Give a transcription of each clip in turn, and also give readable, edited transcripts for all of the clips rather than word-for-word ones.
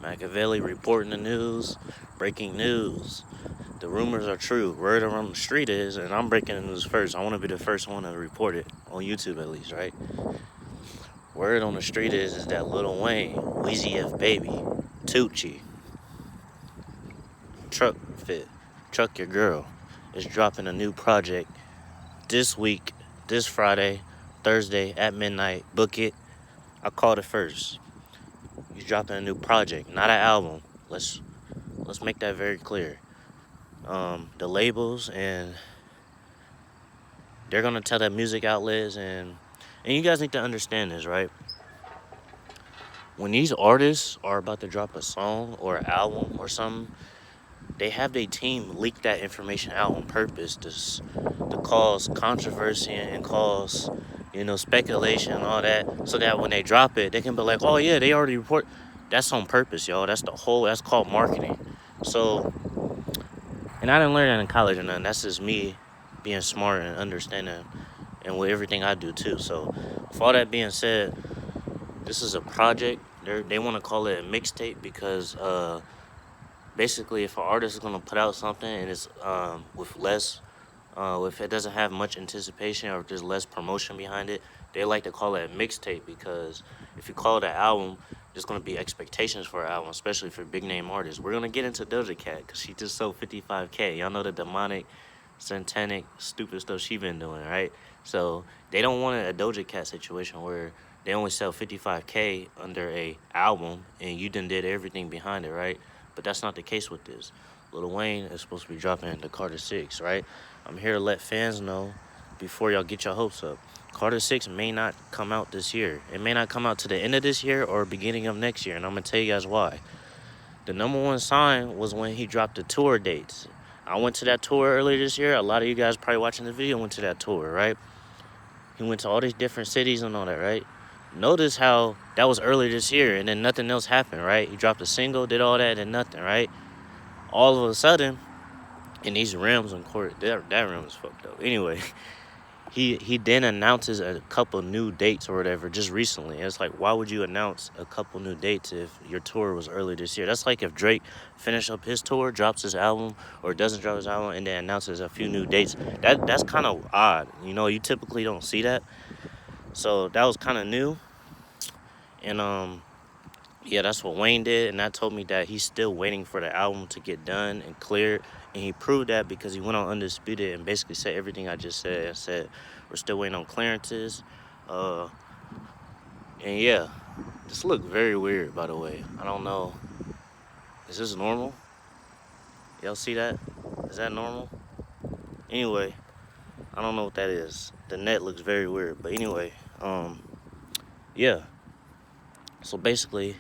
Machiavelli reporting the news, breaking news. The rumors are true. Word around the street is, and I'm breaking the news first. I want to be the first one to report it on YouTube at least, right? Word on the street is that Lil Wayne, Weezy F Baby, Tucci, Truck Fit, Truck Your Girl, is dropping a new project this week, this Friday, Thursday at midnight. Book it. I called it first. He's dropping a new project, not an album. Let's make that very clear. The labels and they're gonna tell that music outlets and you guys need to understand this, right? When these artists are about to drop a song or an album or something, they have their team leak that information out on purpose to cause controversy and cause speculation and all that, so that when they drop it, they can be like, oh yeah, they already report. That's on purpose, y'all. That's called marketing. So, and I didn't learn that in college or nothing. That's just me being smart and understanding and with everything I do too. So with all that being said, this is a project. They want to call it a mixtape because basically, if an artist is gonna put out something and it's with less, if it doesn't have much anticipation or there's less promotion behind it, they like to call it a mixtape because if you call it an album, there's gonna be expectations for an album, especially for big name artists. We're gonna get into Doja Cat because she just sold 55K. Y'all know the demonic, santanic, stupid stuff she been doing, right? So they don't want a Doja Cat situation where they only sell 55K under a album and you done did everything behind it, right? But that's not the case with this. Lil Wayne is supposed to be dropping the Carter 6, right? I'm here to let fans know before y'all get your hopes up. Carter 6 may not come out this year. It may not come out to the end of this year or beginning of next year, and I'm going to tell you guys why. The number one sign was when he dropped the tour dates. I went to that tour earlier this year. A lot of you guys probably watching the video went to that tour, right? He went to all these different cities and all that, right? Notice how that was earlier this year and then nothing else happened, right? He dropped a single, did all that, and nothing, right? All of a sudden, in these rims on court, that rim is fucked up. Anyway, he then announces a couple new dates or whatever just recently. And it's like, why would you announce a couple new dates if your tour was earlier this year? That's like if Drake finished up his tour, drops his album, or doesn't drop his album, and then announces a few new dates. That's kind of odd. You typically don't see that. So that was kind of new. And yeah, that's what Wayne did, and that told me that he's still waiting for the album to get done and cleared, and he proved that because he went on Undisputed and basically said everything I just said. I said we're still waiting on clearances, and yeah, this looked very weird, by the way. I don't know, is this normal? Y'all see that? Is that normal? Anyway, I don't know what that is. The net looks very weird, but anyway, yeah. So basically,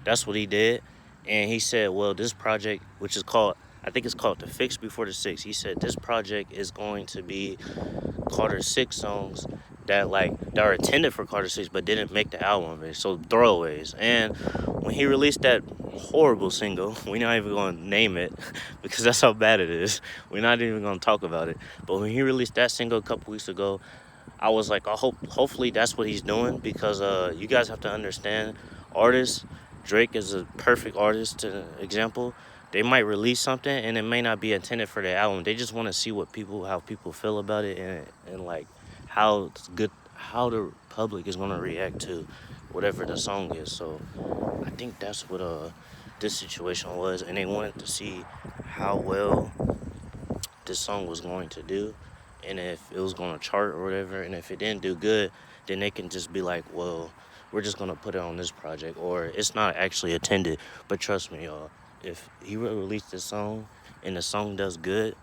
that's what he did. And he said, well, this project, which is called, I think it's called The Fix Before the Six. He said this project is going to be Carter 6 songs that are intended for Carter 6 but didn't make the album. So throwaways. And when he released that horrible single, we're not even going to name it because that's how bad it is. We're not even going to talk about it. But when he released that single a couple weeks ago, I was like, hopefully that's what he's doing because you guys have to understand, artists, Drake is a perfect artist example. They might release something and it may not be intended for their album. They just want to see how people feel about it and like how the public is gonna react to whatever the song is. So I think that's what this situation was, and they wanted to see how well this song was going to do and if it was going to chart or whatever. And if it didn't do good, then they can just be like, well, we're just going to put it on this project, or it's not actually intended. But trust me, y'all, if he released this song and the song does good,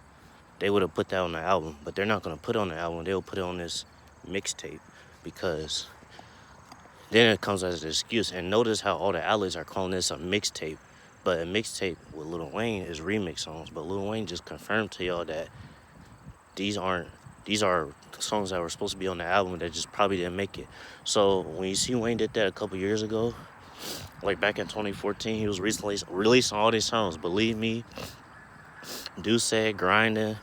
they would have put that on the album. But they're not going to put it on the album. They'll put it on this mixtape because then it comes as an excuse. And notice how all the outlets are calling this a mixtape. But a mixtape with Lil Wayne is remix songs. But Lil Wayne just confirmed to y'all that these are songs that were supposed to be on the album that just probably didn't make it. So when you see Wayne did that a couple years ago, like back in 2014, he was recently releasing all these songs. Believe Me, Do Say, Grinding.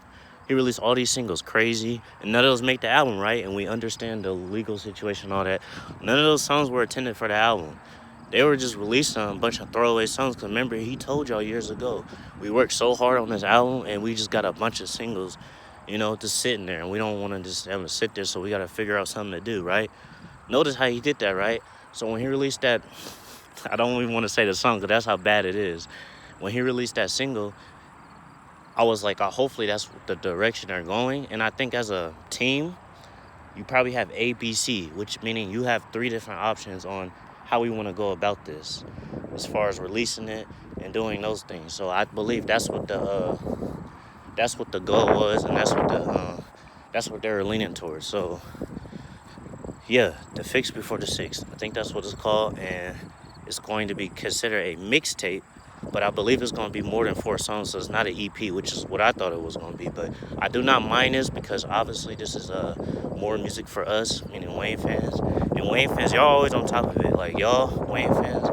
He released all these singles, Crazy, and none of those make the album, right? And we understand the legal situation and all that. None of those songs were intended for the album. They were just releasing a bunch of throwaway songs. Cause remember, he told y'all years ago, we worked so hard on this album and we just got a bunch of singles, just sitting there, and we don't want to just have to sit there. So we got to figure out something to do, right? Notice how he did that, right? So when he released that, I don't even want to say the song because that's how bad it is. When he released that single, I was like, hopefully that's the direction they're going. And I think as a team, you probably have A, B, C, which meaning you have 3 different options on how we want to go about this as far as releasing it and doing those things. So I believe that's what the goal was, and that's what they were leaning towards. So yeah, the fix before the six. I think that's what it's called, and it's going to be considered a mixtape. But I believe it's going to be more than 4 songs, so it's not an EP, which is what I thought it was going to be. But I do not mind this because obviously this is more music for us, meaning Wayne fans. And Wayne fans, y'all always on top of it. Like y'all, Wayne fans,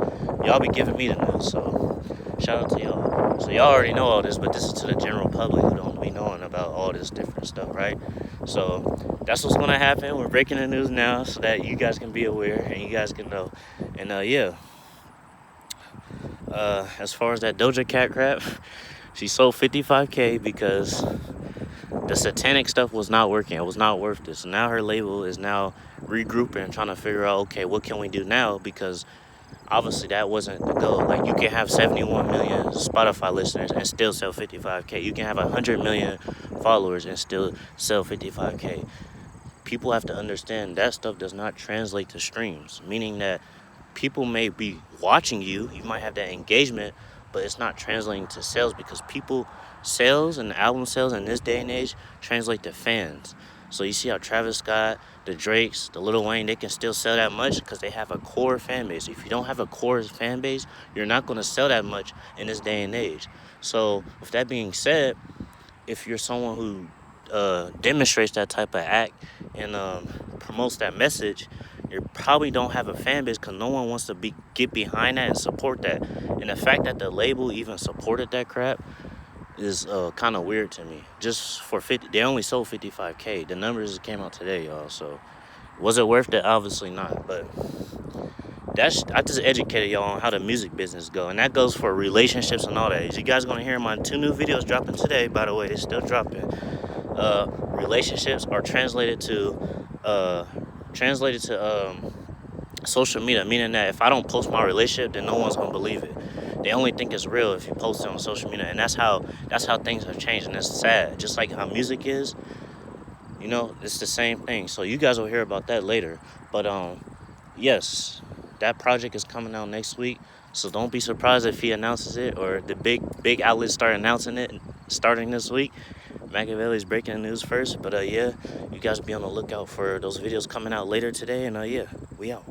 y'all be giving me the news. So shout out to y'all. So y'all already know all this, but this is to the general public who don't be knowing about all this different stuff, right? So that's what's going to happen. We're breaking the news now so that you guys can be aware and you guys can know. And yeah. As far as that Doja Cat crap, she sold 55K because the satanic stuff was not working. It was not worth it. So now her label is now regrouping and trying to figure out, okay, what can we do now? Because obviously that wasn't the goal. Like, you can have 71 million Spotify listeners and still sell 55K. You can have 100 million followers and still sell 55K. People have to understand that stuff does not translate to streams, meaning that people may be watching you might have that engagement, but it's not translating to sales because people sales and album sales in this day and age translate to fans. So you see how Travis Scott, the Drakes, the Lil Wayne, they can still sell that much because they have a core fan base. If you don't have a core fan base, you're not going to sell that much in this day and age. So with that being said, if you're someone who demonstrates that type of act and promotes that message, you probably don't have a fan base because no one wants to get behind that and support that. And the fact that the label even supported that crap is kind of weird to me. Just for 50, they only sold 55K. The numbers came out today, y'all. So was it worth it? Obviously not. But I just educated y'all on how the music business go, and that goes for relationships and all that. As you guys gonna hear my 2 new videos dropping today. By the way, they're still dropping. Relationships are translated to social media, meaning that if I don't post my relationship, then no one's gonna believe it. They only think it's real if you post it on social media, and that's how things have changed, and it's sad. Just like how music is, it's the same thing. So you guys will hear about that later. But yes, that project is coming out next week. So don't be surprised if he announces it or the big outlets start announcing it starting this week. Machiavelli's breaking the news first. But yeah, you guys be on the lookout for those videos coming out later today. And yeah, we out.